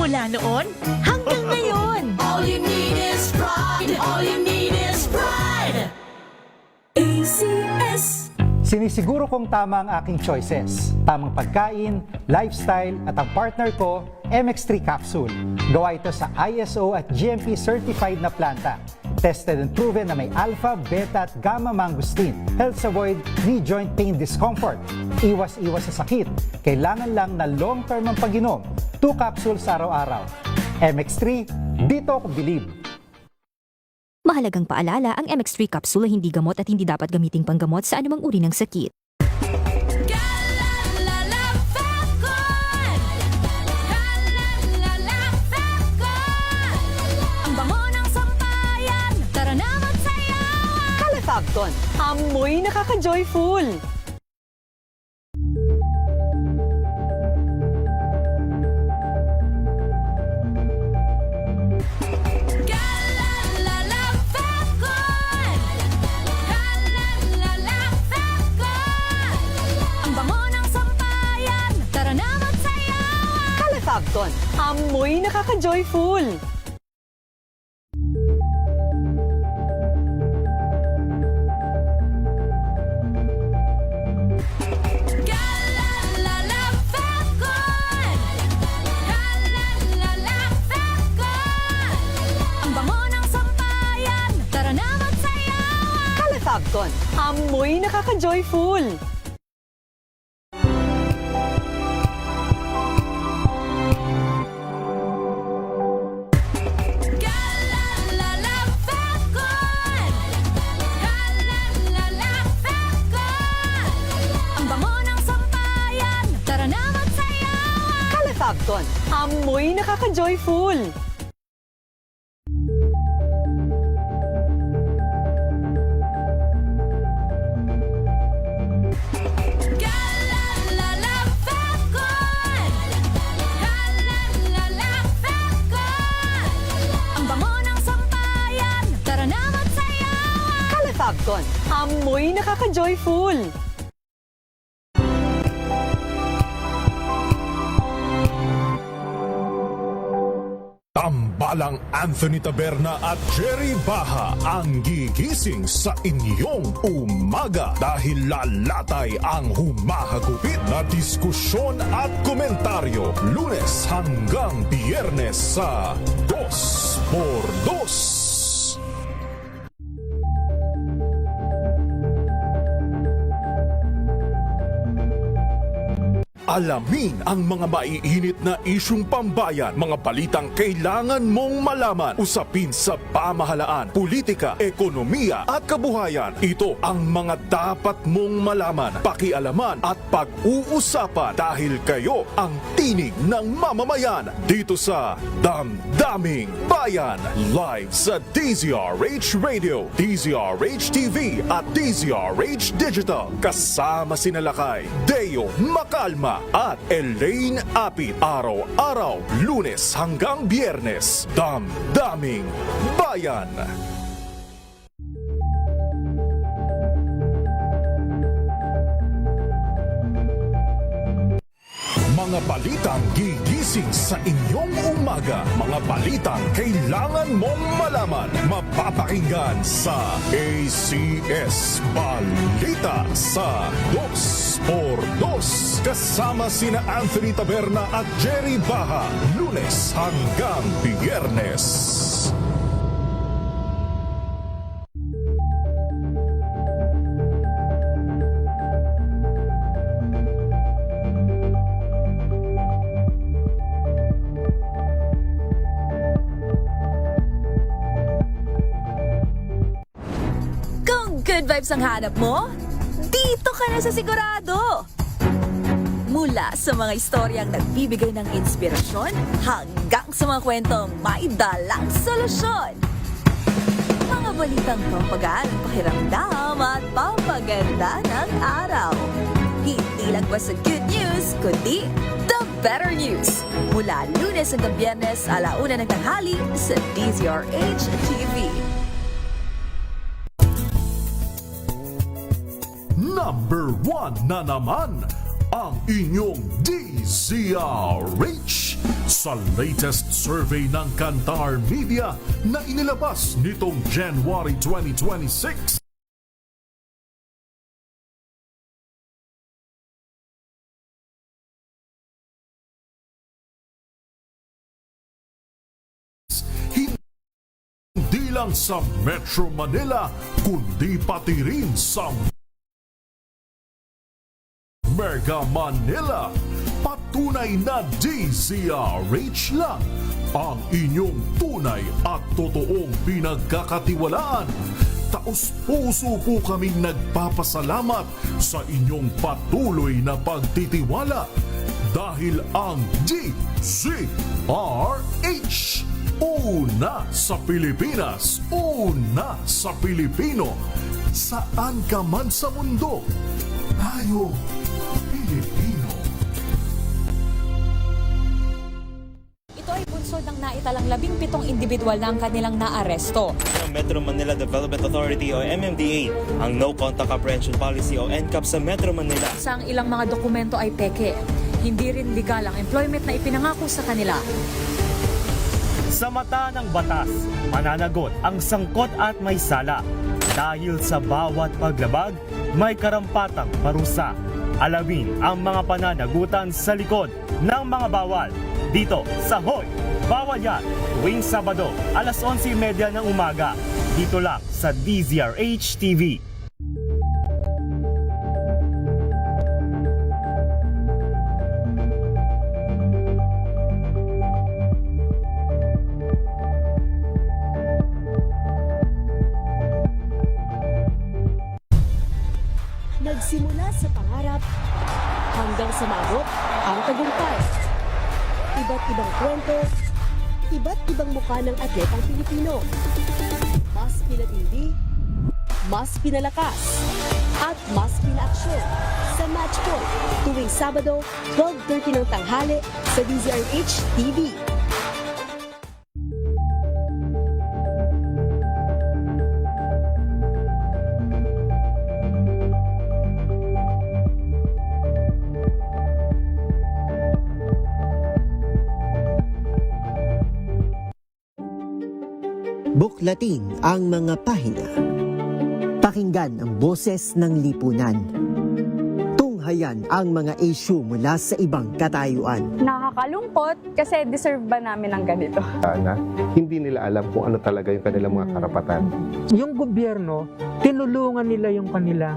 Mula noon hanggang ngayon. All you need is pride. All you need is pride. ACS. Sinisiguro kong tama ang aking choices. Tamang pagkain, lifestyle at ang partner ko, MX3 Capsule. Gawa ito sa ISO at GMP certified na planta. Tested and proven na may alpha, beta at gamma mangosteen. Helps avoid knee joint pain discomfort. Iwas-iwas sa sakit. Kailangan lang na long-term ang pag-inom. 2 capsules araw-araw. MX3, dito ako believe. Mahalagang paalala, ang MX3 capsule ay hindi gamot at hindi dapat gamiting panggamot sa anumang uri ng sakit. Ang bango ng sampayan. Tara na magsayawan. Calefabton, amoy nakaka-joyful. Ang bango ng sampayan. Tara na magsayawan. Calefabton, amoy nakaka-joyful. Ang bango ng sampayan. Tara na magsayawan. Calefabton, amoy nakaka-joyful. Ang bango ng sampayan. Tara na magsayawan. Calefabton, amoy nakaka-joyful. Ang bango ng sampayan. Tara na magsayawan. Calefabton, amoy nakaka-joyful. Tambalang Anthony Taberna at Jerry Baha ang gigising sa inyong umaga dahil lalatay ang humahagupit na diskusyon at komentaryo Lunes hanggang Biyernes sa 2x2. Alamin ang mga maiinit na isyung pambayan, mga balitang kailangan mong malaman, usapin sa pamahalaan, politika, ekonomiya at kabuhayan. Ito ang mga dapat mong malaman, pakialaman at pag-uusapan dahil kayo ang tinig ng mamamayan dito sa Damdaming Bayan. Live sa DZRH Radio, DZRH TV at DZRH Digital. Kasama sina Lakay, Deo Macalma at Elaine Apit. Araw-araw, Lunes hanggang Biyernes. Damdaming Bayan. Mga balitang gigising sa inyong umaga. Mga balitang kailangan mong malaman. Mapapakinggan sa ACS Balita sa 2x2. Kasama sina Anthony Taberna at Jerry Baha. Lunes hanggang Biyernes. Kung good vibes ang hanap mo, dito ka na sa sigurado. Mula sa mga istoryang nagbibigay ng inspirasyon hanggang sa mga kwentong may dalang solusyon. Mga balitang pampagaan, pakiramdam at pampaganda ng araw. Hindi lang ba sa good news, kundi the better news. Mula Lunes hanggang Biyernes, 1:00 ng tanghali sa DZRH TV. Number 1 na naman ang inyong DZRH sa latest survey ng Kantar Media na inilabas nitong January 2026. Hindi lang sa Metro Manila, kundi pati rin sa Mega Manila. Patunay na DZRH lang ang inyong tunay at totoong pinagkakatiwalaan. Taos-puso po kaming nagpapasalamat sa inyong patuloy na pagtitiwala dahil ang DZRH una sa Pilipinas, una sa Pilipino. Saan ka man sa mundo, tayo Pilipino. Ito ay bunsod ng naitalang 17 individual na ang kanilang naaresto. Ng Metro Manila Development Authority o MMDA ang No Contact Apprehension Policy o NCAP sa Metro Manila. Sa ang ilang mga dokumento ay peke. Hindi rin legal ang employment na ipinangako sa kanila. Sa mata ng batas, mananagot ang sangkot at may sala. Dahil sa bawat paglabag, may karampatang parusa. Alamin ang mga pananagutan sa likod ng mga bawal. Dito sa Hoy! Bawal Yan! Tuwing Sabado, alas 11:30 ng umaga. Dito lang sa DZRH TV. Nagsimula sa pangarap hanggang sa maabot ang tagumpay. Iba't ibang kwento, iba't ibang mukha ng atletang Pilipino. Mas pinatindi, mas pinalakas, at mas pinaaksyon sa Match Point tuwing Sabado, 12:30 ng tanghali sa DZRH TV. Buklatin ang mga pahina. Pakinggan ang boses ng lipunan. Tunghayan ang mga issue mula sa ibang katayuan. Nakakalungkot kasi deserve ba namin ng ganito? Na hindi nila alam kung ano talaga yung kanilang mga karapatan. Yung gobyerno, tinulungan nila yung kanilang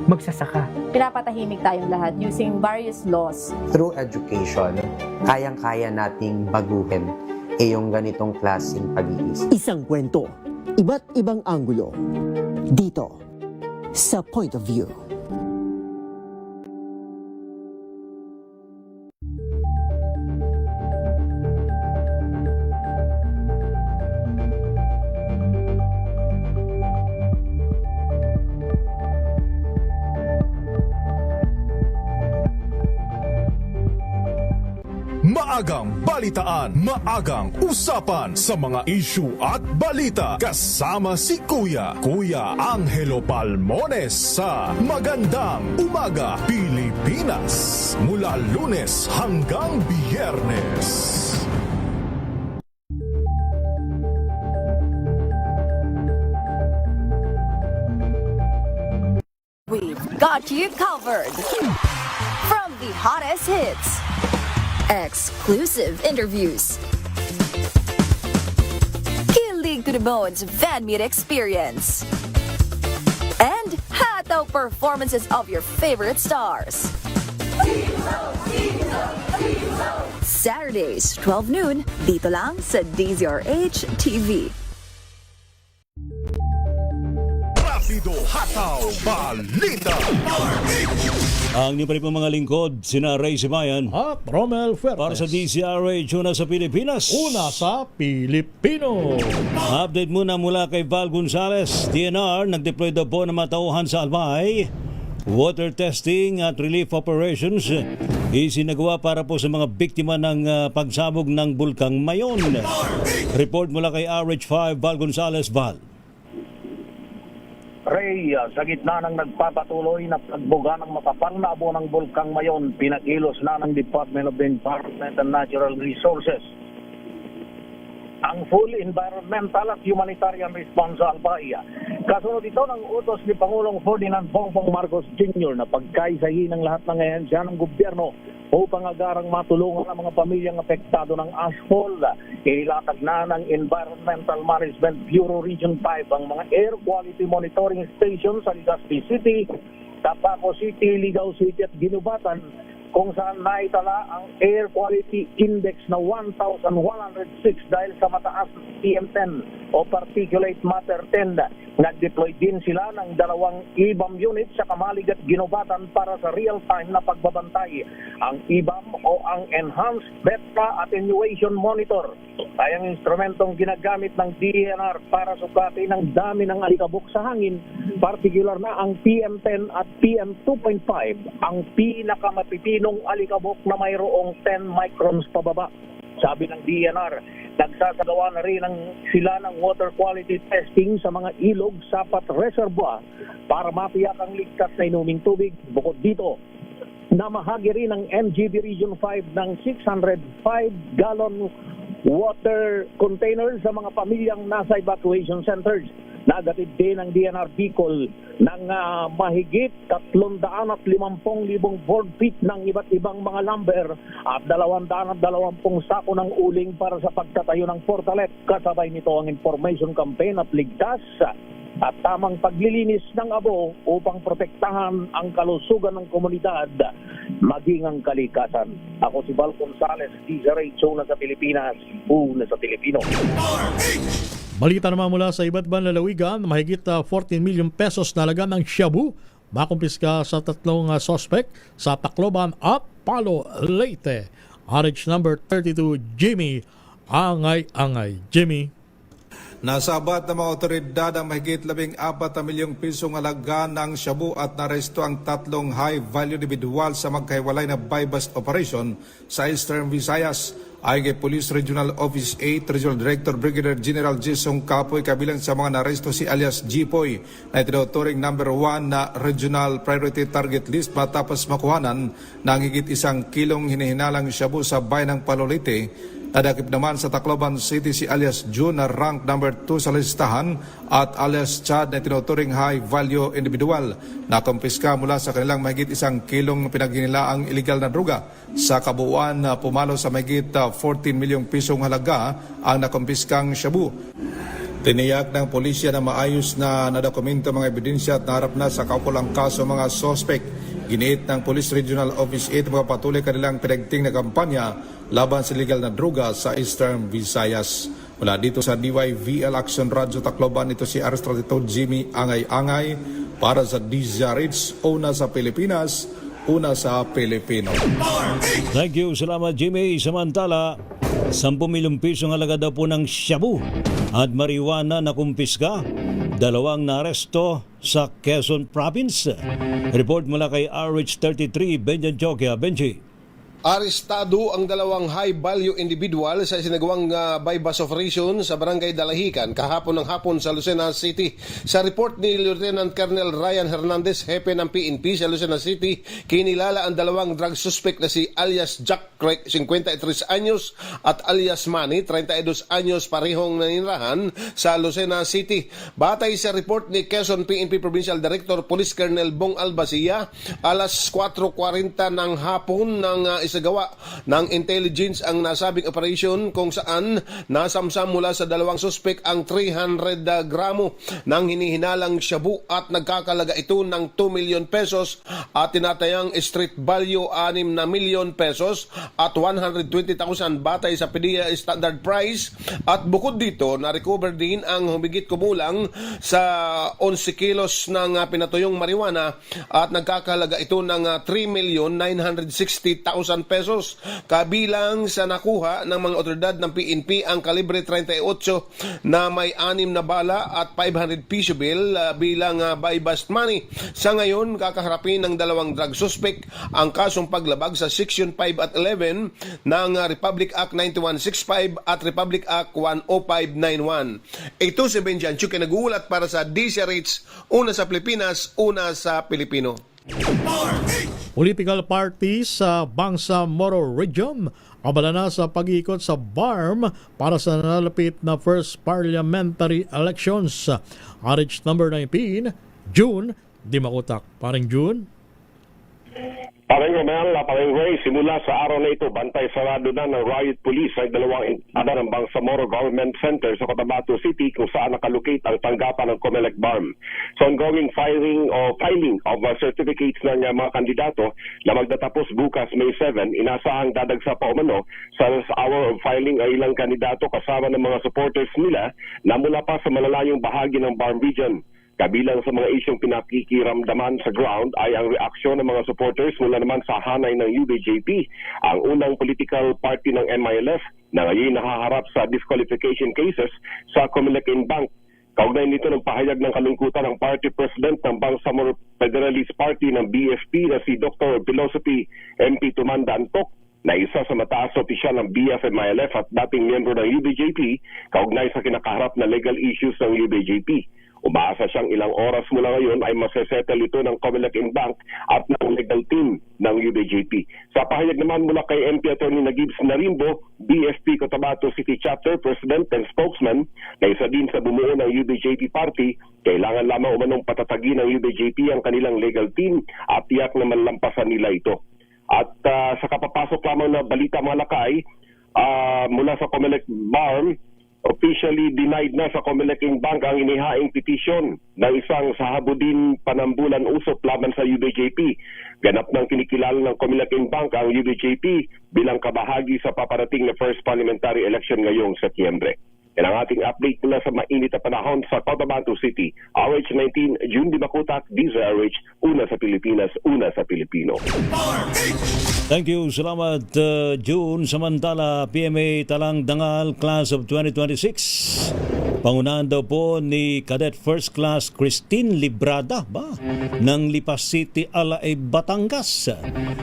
magsasaka. Pinapatahimik tayong lahat using various laws. Through education, kayang-kaya nating baguhin yung ganitong klaseng pag-iisip. Isang kwento, iba't ibang anggulo. Dito, sa Point of View. Maagang balitaan, maagang usapan sa mga issue at balita kasama si Kuya Angelo Palmones sa Magandang Umaga Pilipinas mula Lunes hanggang Biyernes. We've got you covered. From the hottest hits, exclusive interviews, kilig to the bones fan meet experience, and hataw performances of your favorite stars. Saturdays, 12 noon, dito lang sa DZRH TV. Rapido Hataw Balita. Ang niyo pa rin po mga lingkod, sina Ray Sibayan at Romel Fuertes. Para sa DZRH, una sa Pilipinas. Una sa Pilipino. Update muna mula kay Val Gonzales. DNR, nag-deploy daw po ng mga tauhan sa Albay. Water testing at relief operations isinagawa para po sa mga biktima ng pagsabog ng Bulkang Mayon. Report mula kay RH5, Val Gonzales. Val. Ray, sa gitna ng nagpapatuloy na pagbuga ng makapal na abo ng Bulkang Mayon, pinakilos na ng Department of the Environment and Natural Resources ang full environmental at humanitarian response sa Albay. Kasunod ito ng utos ni Pangulong Ferdinand Bongbong Marcos Jr. na pagkaisahin ng lahat ng ahensya ng gobyerno upang agarang matulungan ang mga pamilyang apektado ng ashfall. Ilatag na ng Environmental Management Bureau Region 5 ang mga air quality monitoring stations sa Legazpi City, Tapaco City, Ligao City at Ginubatan, kung saan naitala ang air quality index na 1,106 dahil sa mataas na PM10 o particulate matter 10. Nag-deploy din sila ng 2 IBAM unit sa Kamalig at Ginubatan para sa real-time na pagbabantay. Ang IBAM o ang Enhanced Beta Attenuation Monitor ay ang instrumentong ginagamit ng DENR para sukatin ang dami ng alikabok sa hangin, particular na ang PM10 at PM2.5, ang pinakamatipinong alikabok na mayroong 10 microns pababa. Sabi ng DENR, nagsasagawa na rin sila ng water quality testing sa mga ilog, sapat reservoir para matiyak ang ligtas na inuming tubig. Bukod dito, namahagi rin ng MGB Region 5 ng 605-gallon water containers sa mga pamilyang nasa evacuation centers. Nagatid din ng DNR Bicol ng mahigit 350,000 board feet ng iba't ibang mga lumber at 220 sako ng uling para sa pagtatayo ng portalet. Kasabay nito ang information campaign at ligtas at tamang paglilinis ng abo upang protektahan ang kalusugan ng komunidad maging ang kalikasan. Ako si Val Gonzales, DZRH, una sa Pilipinas, una sa Pilipino. Balita naman mula sa iba't ibang lalawigan, mahigit 14 million pesos na halaga ng shabu makumpiska sa 3 suspect sa Tacloban at Palo, Leyte. RH number 32, Jimmy Angay-Angay. Jimmy. Nasabat ng mga otoridad ang mahigit 14 na milyong pisong halaga ng shabu at naresto ang 3 high-value individual sa magkahiwalay na buy-bust operation sa Eastern Visayas. Ayon kay Police Regional Office 8, Regional Director Brigadier General Jason Capoy, kabilang sa mga naresto si alias Jipoy na itinuturing number 1 na Regional Priority Target List matapos makuhanan ng higit 1 kilong hinihinalang shabu sa bayan ng Palolite. Nadakip naman sa Tacloban City si alias June na rank number 2 sa listahan at alias Chad na tinuturing high-value individual na kumpiska mula sa kanilang mahigit 1 kilong pinaghinilaang illegal na droga. Sa kabuuan, pumalo sa mahigit 14 milyong pisong halaga ang nakumpiskang shabu. Tiniyak ng pulisya na maayos na nadokumento mga ebidensya at naharap na sa kaukulang kaso mga suspect. Giniit ng Police Regional Office 8 mga patuloy kanilang pinagting na kampanya laban sa illegal na droga sa Eastern Visayas. Mula dito sa DYVL Action Radyo Tacloban, ito si Aristratito Jimmy Angay-Angay para sa DZRH, una sa Pilipinas, una sa Pilipino. Thank you, salamat Jimmy. Samantala, 10 milyong pisong halaga daw po ng shabu at marijuana na kumpiska. 2 naaresto sa Quezon Province. Report mula kay RH33, Benjan Jokia. Benji. Arestado ang 2 high-value individual sa isinagawang buy-bust operation sa Barangay Dalahican kahapon ng hapon sa Lucena City. Sa report ni Lieutenant Colonel Ryan Hernandez, hepe ng PNP sa Lucena City, kinilala ang 2 drug suspect na si alias Jack Craig, 53 anyos, at alias Manny, 32 anyos, parehong naninirahan sa Lucena City. Batay sa report ni Quezon PNP Provincial Director Police Colonel Bong Albasia, alas 4:40 ng hapon ng isagawa ng intelligence ang nasabing operation kung saan nasamsam mula sa 2 suspek ang 300 gramo ng hinihinalang shabu at nagkakalaga ito ng 2 million pesos at tinatayang street value 6 na milyon pesos at 120,000 batay sa PDEA standard price. At bukod dito, na-recover din ang humigit kumulang sa 11 kilos ng pinatuyong marijuana at nagkakalaga ito ng 3,960,000 pesos. Kabilang sa nakuha ng mga otoridad ng PNP ang kalibre 38 na may 6 na bala at 500 piso bill bilang buy bust money. Sa ngayon, kakaharapin ng dalawang drug suspect ang kasong paglabag sa Section 5 at 11 ng Republic Act 9165 at Republic Act 10591. Ito si Benjan Chuke, nag-uulat para sa DCRH, una sa Pilipinas, una sa Pilipino. Political parties sa Bangsamoro Region abala na sa pag-iikot sa BARM para sa nalalapit na first parliamentary elections. RH number 19, June, di makutak. Paring June? Parang Romel, parang Ray, simula sa araw na ito, bantay sarado na ng riot police ay dalawang entrada ng Bangsamoro Government Center sa Cotabato City kung saan nakalocate ang tanggapan ng Comelec BARM. So ongoing filing of certificates ng mga kandidato na magtatapos bukas May 7, inasahang dadagsa pa umano sa hour of filing ay ilang kandidato kasama ng mga supporters nila na mula pa sa malalayong bahagi ng BARM region. Kabilang sa mga isyong pinakikiramdaman sa ground ay ang reaksyon ng mga supporters mula naman sa hanay ng UBJP, ang unang political party ng MILF na ngayon nahaharap sa disqualification cases sa Comelec Bank. Kaugnay nito ng pahayag ng kalungkutan ng party president ng Bangsamoro Federalist Party ng BFP na si Dr. Philosophy MP Tumanda Antok, na isa sa mataas na opisyal ng BF-MILF at dating miyembro ng UBJP, kaugnay sa kinakaharap na legal issues ng UBJP. Umaasa siyang ilang oras mula ngayon ay masesettle ito ng Comelec Bank at ng legal team ng UBJP. Sa pahayag naman mula kay MP Attorney Nagibs Narimbo, BFP Cotabato City Chapter President and Spokesman, na isa din sa bumuo ng UBJP Party, kailangan lamang umanong patatagin ng UBJP ang kanilang legal team at tiyak na malampasan nila ito. At sa kapapasok lamang na balita mga lakay, mula sa Comelec BARM, officially denied na sa Comelec Bank ang inihaing petisyon ng isang sahabudin panambulan usop laban sa UBJP. Ganap ng kinikilala ng Comelec Bank ang UBJP bilang kabahagi sa paparating na first parliamentary election ngayong Setyembre. Yan ang ating update mula sa mainit na panahon sa Cotabato City. RH19, June Dimakutak, DZRH, una sa Pilipinas, una sa Pilipino. Thank you. Salamat, June. Samantala, PMA Talang Dangal Class of 2026. Pangunahan daw po ni Cadet First Class Christine Librada ng Lipas City, Alae, Batangas.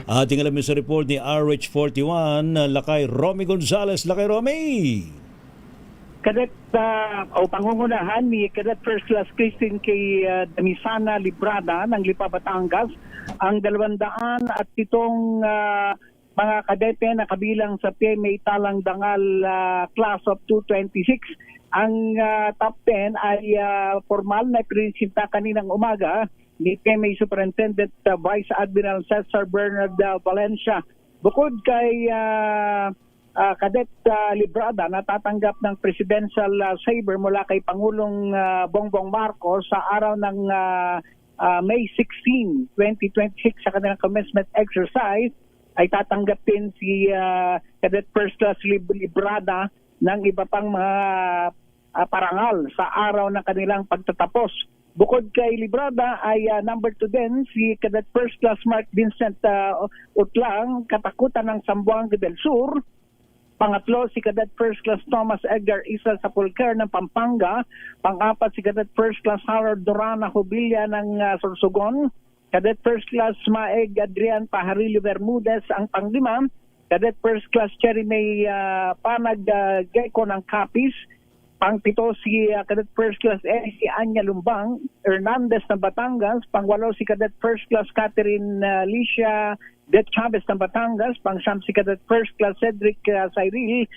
Ating alamin sa report ni RH41, Lakay Romy Gonzales. Lakay Romy! Cadet pangungunahan ni Cadet First Class Christine kay Damisana Librada ng Lipa, Batangas ang 207 mga kadete na kabilang sa PMA Talang Dangal Class of 226. Ang top 10 ay formal na presenta kaninang umaga ni PMA Superintendent Vice Admiral Cesar Bernard Valencia. Bukod kay Cadet Librada, natatanggap ng presidential saber mula kay Pangulong Bongbong Marcos sa araw ng May 16, 2026 sa kanilang commencement exercise, ay tatanggap din si Cadet First Class Librada ng iba pang mga parangal sa araw ng kanilang pagtatapos. Bukod kay Librada ay number 2 din si Cadet First Class Mark Vincent Utlang, Katakutan ng Zamboanga del Sur. Pangatlo, si Cadet First Class Thomas Edgar Isla Sapulcar ng Pampanga. Pang-apat, si Cadet First Class Harold Dorana Hubilla ng Sorsogon. Cadet First Class Maeg Adrian Pajarillo Bermudez ang panglima. Cadet First Class Cherry May Panag Gecko ng Capiz. Pang-pito, si Cadet First Class si Anya Lumbang Hernandez ng Batangas. Pang-walo, si Cadet First Class Catherine Licia Det Chavez ng Batangas. Pang-siyam, si Cadet First Class Cedric Cyril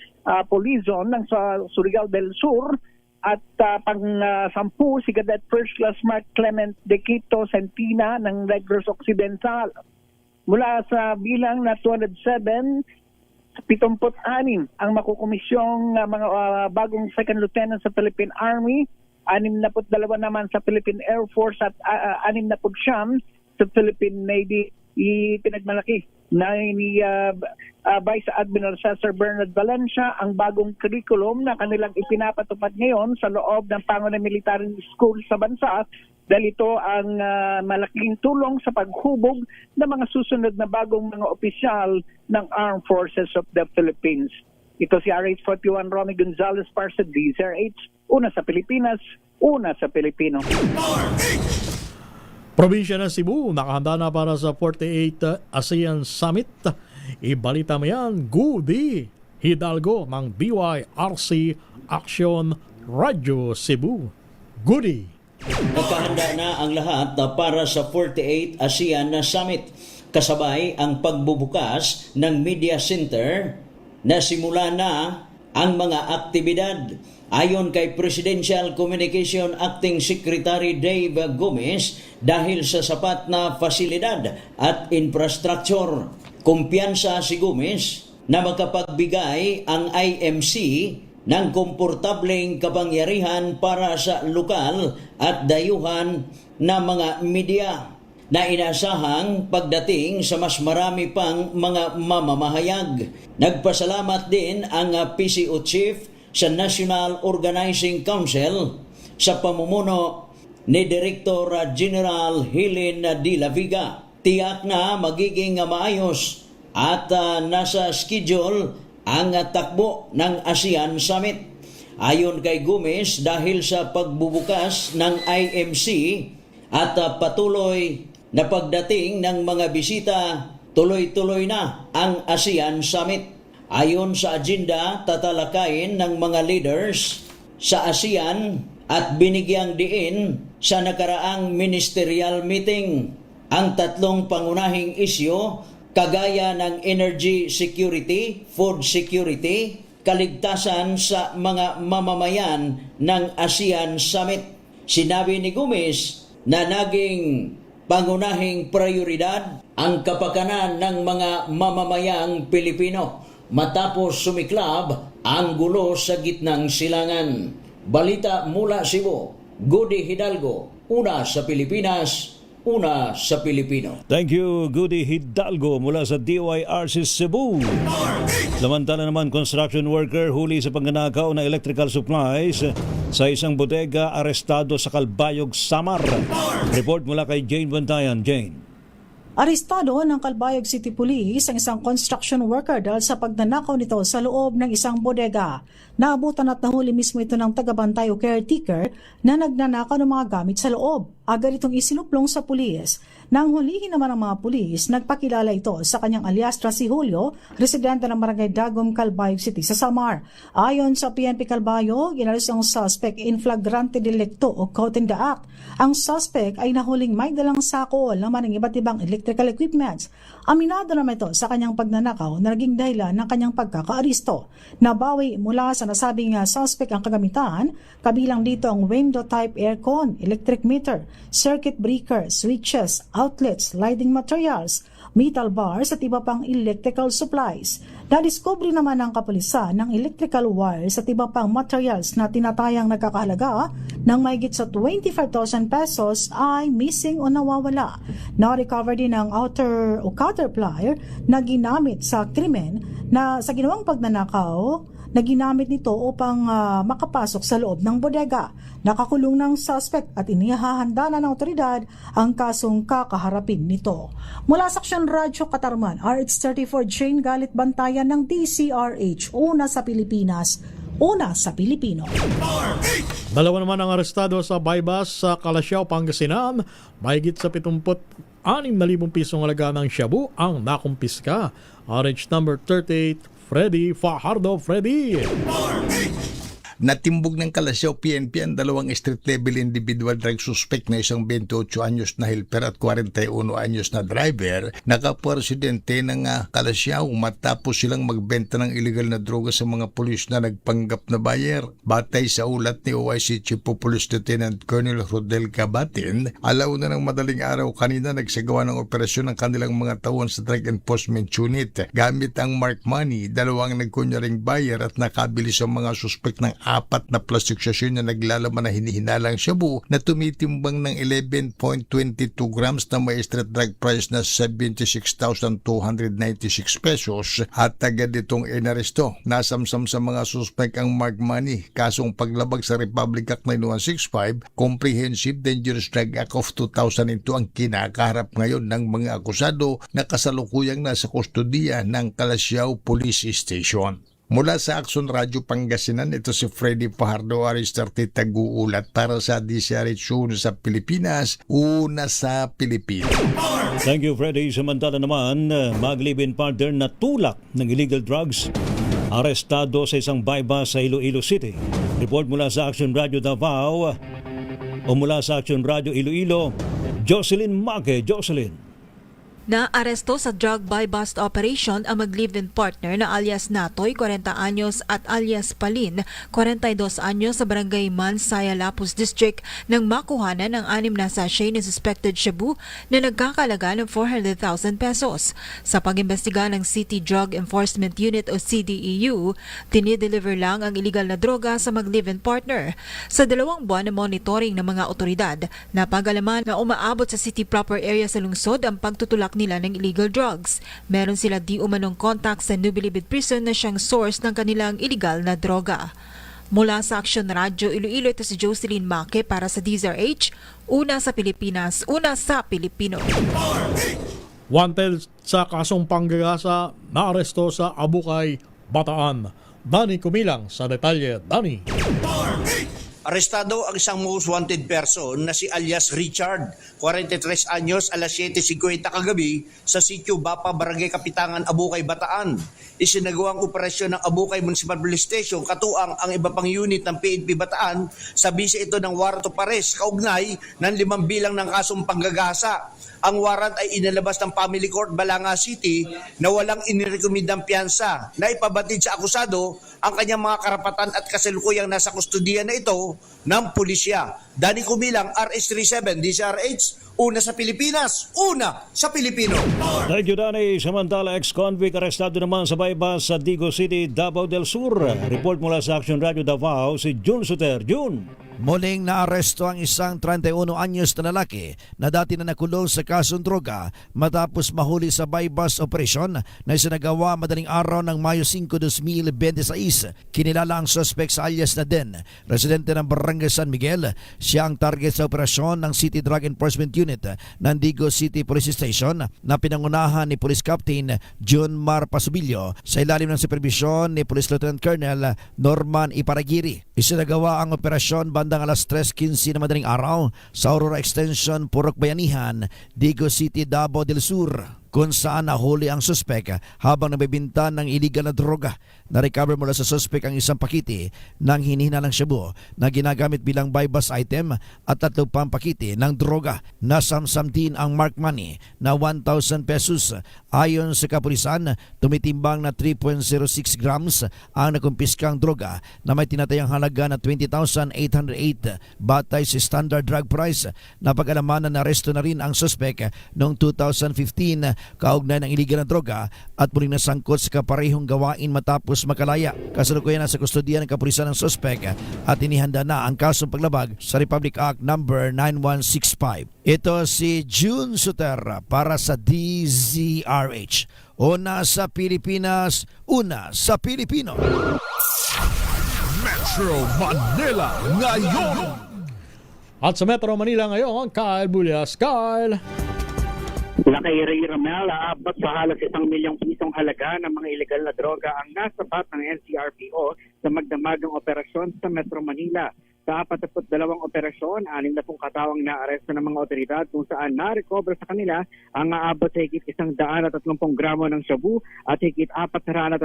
Polizon ng Surigao del Sur. At pang-sampu, si Cadet First Class Mark Clement De Quito Sentina ng Negros Occidental. Mula sa bilang na 207, 76 ang makukomisyong mga bagong second lieutenant sa Philippine Army, 62 naman sa Philippine Air Force at 69 sa Philippine Navy. Ipinagmalaki na ni Vice Admiral Cesar Bernard Valencia ang bagong curriculum na kanilang ipinapatupad ngayon sa loob ng Pangunan Military School sa bansa, dahil ito ang malaking tulong sa paghubog ng mga susunod na bagong mga opisyal ng Armed Forces of the Philippines. Ito si RH41 Ronnie Gonzalez para sa DZRH, una sa Pilipinas, una sa Pilipino. Probinsya ng Cebu, nakahanda na para sa 48th ASEAN Summit. Ibalita mo yan, Goody Hidalgo ng DYRC Action Radio Cebu. Goody. Nakahanda na ang lahat para sa 48th ASEAN Summit. Kasabay ang pagbubukas ng Media Center na simula na ang mga aktibidad. Ayon kay Presidential Communication Acting Secretary Dave Gomez, dahil sa sapat na fasilidad at infrastructure, kumpiyansa si Gomez na makapagbigay ang IMC ng komportableng kapangyarihan para sa lokal at dayuhan na mga media na inasahang pagdating sa mas marami pang mga mamamahayag. Nagpasalamat din ang PCO Chief sa National Organizing Council sa pamumuno ni Director General Helen de la Viga. Tiyak na magiging maayos at nasa schedule ang takbo ng ASEAN Summit. Ayon kay Gomez, dahil sa pagbubukas ng IMC at patuloy na pagdating ng mga bisita, tuloy-tuloy na ang ASEAN Summit. Ayon sa agenda, tatalakayin ng mga leaders sa ASEAN at binigyang diin sa nakaraang ministerial meeting ang tatlong pangunahing isyu kagaya ng energy security, food security, kaligtasan sa mga mamamayan ng ASEAN Summit. Sinabi ni Gomez na naging pangunahing prioridad ang kapakanan ng mga mamamayang Pilipino matapos sumiklab ang gulo sa gitnang silangan. Balita mula Cebu, Goody Hidalgo, una sa Pilipinas, una sa Pilipino. Thank you, Goody Hidalgo mula sa DYRC Cebu. Samantala naman, construction worker huli sa pagnanakaw ng electrical supplies sa isang bodega, arestado sa Calbayog, Samar. Report mula kay Jane Bantayan. Jane. Arestado ng Calbayog City Police ang isang construction worker dahil sa pagnanakaw nito sa loob ng isang bodega. Naabutan at nahuli mismo ito ng tagabantay o caretaker na nagnanakaw ng mga gamit sa loob. Agad itong isinuplong sa pulis. Nang hulihin naman ang mga pulis, nagpakilala ito sa kanyang alias na si Julio, residente ng Barangay Dagom, Calbayog City sa Samar. Ayon sa PNP Calbayog, inalis ang suspect in flagrante delicto o caught in the act. Ang suspect ay nahuling may dalang sako laman ng iba't ibang electrical equipments. Aminado naman ito sa kanyang pagnanakaw na naging dahilan ng kanyang pagkakaaristo. Nabawi mula sa nasabing suspect ang kagamitan, kabilang dito ang window type aircon, electric meter, circuit breaker, switches, outlets, lighting materials, metal bars at iba pang electrical supplies. Nadiskubre naman ng kapulisan ng electrical wires at iba pang materials na tinatayang nagkakahalaga ng mahigit sa 25,000 pesos ay missing o nawawala. Na-recover din ang outer o cutter plier na ginamit sa krimen na sa ginawang pagnanakaw na ginamit nito upang makapasok sa loob ng bodega. Nakakulong ng suspect at inihahanda na ng otoridad ang kasong kakaharapin nito. Mula sa Aksyon Radyo Katarman, RH34 Jane Galit Bantayan ng DCRH, una sa Pilipinas, una sa Pilipino. Dalawa naman ang arestado sa bypass sa Calasiao, Pangasinan. Mahigit sa 76,000 pisong halaga ng shabu ang nakumpiska. RH number 38, Freddy Fajardo. Freddy. Natimbog ng Calasiao PNP ang dalawang street-level individual drug suspect na isang 28 anyos na helper at 41 anyos na driver na kapwa-residente ng Calasiao matapos silang magbenta ng illegal na droga sa mga pulis na nagpanggap na buyer. Batay sa ulat ni OIC Chief of Police Lieutenant Colonel Rodel Cabatin, alauna ng madaling araw kanina nagsagawa ng operasyon ng kanilang mga tauhan sa Drug Enforcement Unit. Gamit ang marked money, dalawang nagkunyaring buyer at nakabili sa mga suspect ng apat na plastic sachet na naglalaman na hinihinalang shabu na tumitimbang ng 11.22 grams na may street drug price na 76,296 pesos at agad itong inaresto. Nasamsam sa mga suspek ang Mark Money, kasong paglabag sa Republic Act 9165, Comprehensive Dangerous Drug Act of 2002 ang kinakaharap ngayon ng mga akusado na kasalukuyang nasa kustodiya ng Calasiao Police Station. Mula sa Action Radio Pangasinan, ito si Freddy Fajardo Aristarte Taguulat para sa DCRH sa Pilipinas, una sa Pilipinas. Thank you, Freddy. Samantala naman, mag-live-in partner na tulak ng illegal drugs, arestado sa isang bypass sa Iloilo City. Report mula sa Action Radio Davao o mula sa Action Radio Iloilo, Jocelyn Maque. Jocelyn. Na-aresto sa drug buy-bust operation ang mag-live-in partner na alias Natoy, 40 anyos at alias Palin, 42 anyos sa barangay Mansaya, Lapus District nang makuhanan ng 6 na sachet na suspected shabu na nagkakalaga ng 400,000 pesos. Sa pag-imbestiga ng City Drug Enforcement Unit o CDEU, dinideliver lang ang illegal na droga sa mag-live-in partner. Sa 2 buwan na monitoring ng mga otoridad, napag-alaman na umaabot sa city proper area sa lungsod ang pagtutulak nila ng illegal drugs. Meron sila di umanong contact sa Nubilibid Prison na siyang source ng kanilang illegal na droga. Mula sa Action Radio Iloilo, ito si Jocelyn Maque para sa DZRH, una sa Pilipinas, una sa Pilipino. Wanted sa kasong panggagasa, naaresto sa Abukay, Bataan. Dani Kumilang sa detalye. Dani. Arestado ang isang most wanted person na si alias Richard, 43 anyos, alas 7:50 kagabi sa sitio Bapa, Barangay Kapitangan, Abukay, Bataan. Isinagawang operasyon ng Abukay Municipal Police Station katuang ang iba pang unit ng PNP Bataan sa bisa ito ng warrant of arrest kaugnay ng 5 bilang ng kasong panggagasa. Ang warrant ay inilabas ng Family Court, Balanga City na walang inirekomendang piyansa na ipabatid sa akusado ang kanyang mga karapatan at kasalukuyang nasa kustudiya na ito ng pulisya. Dani Kumilang, RS37, DCRH, una sa Pilipinas, una sa Pilipino. Thank you, Dani. Samantala, ex-convict arestado naman sa bypass sa Digo City, Davao del Sur. Report mula sa Action Radio Davao, si Jun Suter. Jun. Muling naaresto ang isang 31 anyos na lalaki na dati na nakulong sa kasong droga matapos mahuli sa bypass operation na isinagawa madaling araw ng Mayo 5, 2026. Kinilala ang suspect sa alias na Den, residente ng Barangay San Miguel. Siya ang target sa operasyon ng City Drug Enforcement Unit ng Digo City Police Station na pinangunahan ni Police Captain John Mar Pasubilio sa ilalim ng supervisyon ni Police Lieutenant Colonel Norman Iparagiri. Isinagawa ang operasyon bandang alas 3:15 na madaling araw sa Aurora Extension, Purok Bayanihan, Digo City, Davao del Sur, kung saan nahuli ang suspek habang nagbebenta ng illegal na droga. Na-recover mula sa suspek ang isang pakiti ng hinihinalang shabu na ginagamit bilang buy-bust item at 3 pang pakiti ng droga. Nasamsam din ang mark money na 1,000 pesos. Ayon sa kapulisan, tumitimbang na 3.06 grams ang nakumpiskang droga na may tinatayang halaga na 20,808 batay sa standard drug price. Napag-alamanan na aresto na rin ang suspek noong 2015 kaugnay ng iligal na droga at muling nasangkot sa kaparehong gawain matapos makalaya. Kasalukuyan na sa kustodiya ng kapulisan ng suspek at inihanda na ang kasong paglabag sa Republic Act number 9165. Ito si June Suter para sa DZRH. Una sa Pilipinas, una sa Pilipino. Metro Manila ngayon. At sa Metro Manila ngayon, Kyle Bulias. Kyle. Kay Ray Ramel, aabot sa halos 1 milyong pisong halaga ng mga ilegal na droga ang nasapat ng NCRPO sa magdamagang operasyon sa Metro Manila. Sa 42 operasyon, 60 katawang naaresto ng mga otoridad kung saan na-recover sa kanila ang aabot sa higit 130 gramo ng shabu at higit 438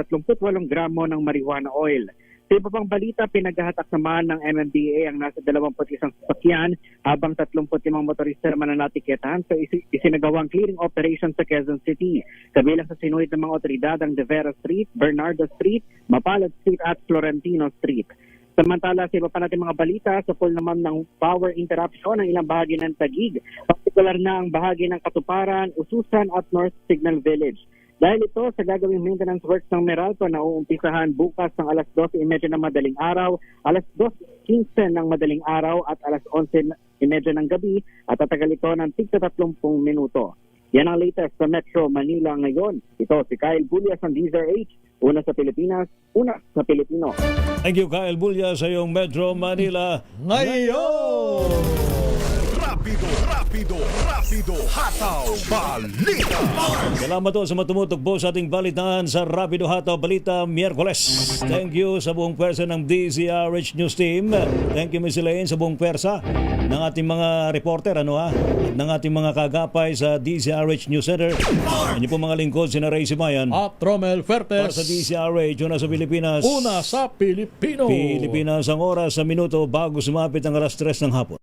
gramo ng marijuana oil. Sa iba pang balita, pinaghahatak naman ng MMDA ang nasa 21 sasakyan habang 35 motorista naman na natiketahan sa isinagawang clearing operation sa Quezon City. Kabilang sa sinuhid ng mga otoridad ang De Vera Street, Bernardo Street, Mapalad Street at Florentino Street. Samantala, sa iba pa natin mga balita, support naman ng power interruption ng ilang bahagi ng Taguig, partikular na ang bahagi ng Katuparan, Ususan at North Signal Village. Dahil ito sa gagawing maintenance works ng Meralco na uumpisahan bukas ng alas 12:30 ng madaling araw, alas 2:15 ng madaling araw at alas 11:30 ng gabi at tatagal ito ng tigsa 30 minuto. Yan ang latest sa Metro Manila ngayon. Ito si Kyle Bullias ng DZRH. Una sa Pilipinas, una sa Pilipino. Thank you, Kyle Bulya, sa iyong Metro Manila ngayon! Rapido, hataw, balita. Salamat po sa matumutok sa ating balitaan sa Rapido Hataw Balita Miyerkules. Thank you sa buong pwersa ng DZRH News Team. Thank you, Miss Elaine, sa buong pwersa ng ating mga reporter, at ng ating mga kagapay sa DZRH News Center. Ano po mga lingkod, sina Ray Simayan At Romel para Fertes. sa DZRH, una sa Pilipinas. Una sa Pilipino. Pilipinas ang oras sa minuto bago sumapit ang alas 3 ng hapon.